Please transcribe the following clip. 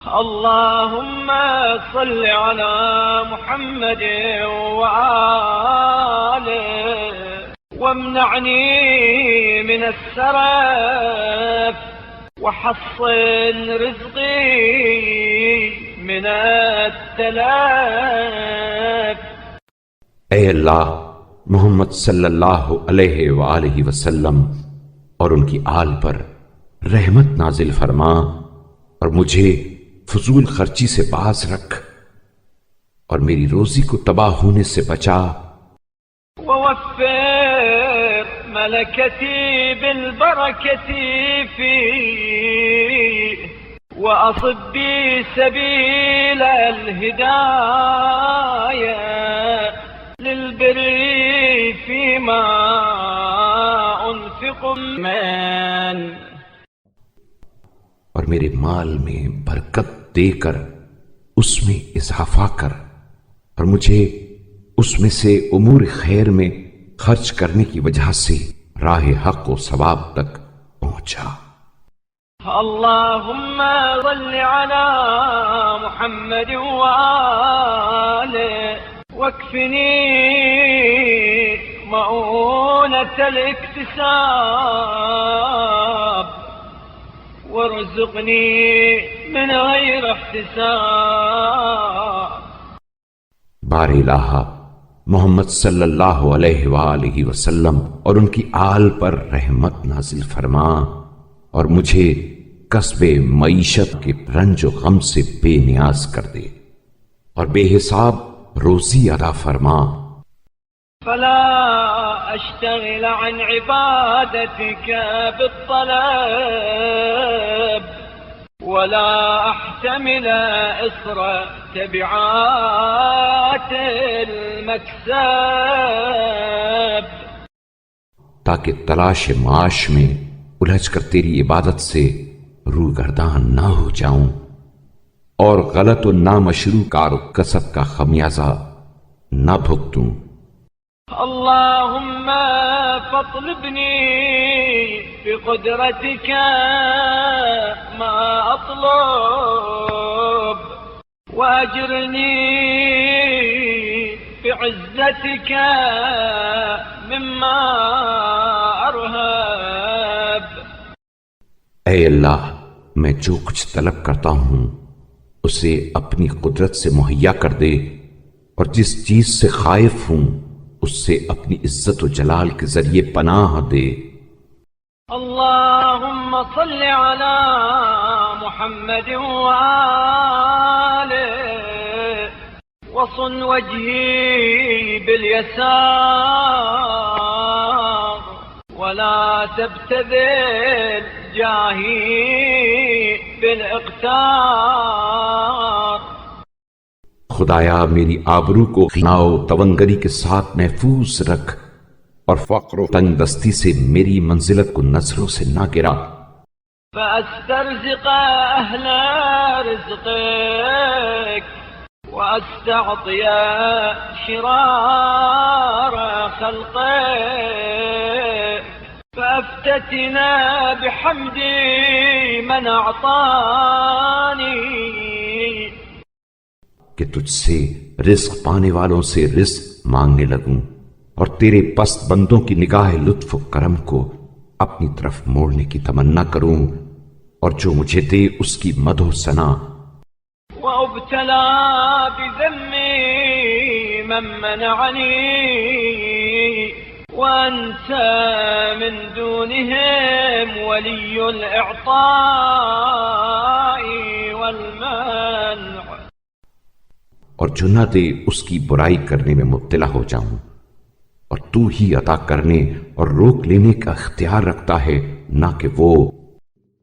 اللهم صل على محمد وآله وامنعني من السرف وحصن رزقي من التلف۔ اے اللہ، محمد صلی اللہ علیہ وآلہ وسلم اور ان کی آل پر رحمت نازل فرما اور مجھے فضول خرچی سے باز رکھ اور میری روزی کو تباہ ہونے سے بچا۔ ووفر ملكتي بالبركة فيه وأصب بي سبيل الهداية للبر فيما أنفق من، اور میرے مال میں برکت دے کر اس میں اضافہ کر اور مجھے اس میں سے امور خیر میں خرچ کرنے کی وجہ سے راہ حق و ثواب تک پہنچا۔ اللهم صل على محمد وآله واكفني مؤونة الاكتساب وارزقني من غير احتساب۔ بار الہ محمد صلی اللہ علیہ وآلہ وسلم اور ان کی آل پر رحمت نازل فرما اور مجھے کسب معیشت کے رنج و غم سے بے نیاز کر دے اور بے حساب روزی عطا فرما۔ فلا أشتغل عن عبادتك بالطلب ولا أحتمل إصر تبعات المكسب، تاکہ تلاش معاش میں الجھ کر تیری عبادت سے روگردان نہ ہو جاؤں اور غلط و نامشروع کار و کسب کا خمیازہ نہ بھگتوں۔ اللهم فاطلبني بقدرتك ما أطلب وأجرني بعزتك مما أرهب۔ اے اللہ، میں جو کچھ طلب کرتا ہوں اسے اپنی قدرت سے مہیا کر دے اور جس چیز سے خائف ہوں اس سے اپنی عزت و جلال کے ذریعے پناہ دے۔ اللهم صل على محمد وآله وصن وجهي باليسار ولا تبتذل جاهي بالاقتار۔ خدایا میری آبرو کو غنا و تونگری کے ساتھ محفوظ رکھ اور فقر و تنگ دستی سے میری منزلت کو نظروں سے نہ گرا۔ فأسترزق أهل رزقك وأستعطي شرار خلقك فأفتتنا بحمد من أعطاني، کہ تجھ سے رزق پانے والوں سے رزق مانگنے لگوں اور تیرے پست بندوں کی نگاہ لطف و کرم کو اپنی طرف موڑنے کی تمنا کروں اور جو مجھے دے اس کی مدح و ثنا۔ وابتلى بذمي من منعني وأنت من دونهم ولي الإعطاء والمنع، اور جو نہ دے اس کی برائی کرنے میں مبتلا ہو جاؤں اور تو ہی عطا کرنے اور روک لینے کا اختیار رکھتا ہے، نہ کہ وہ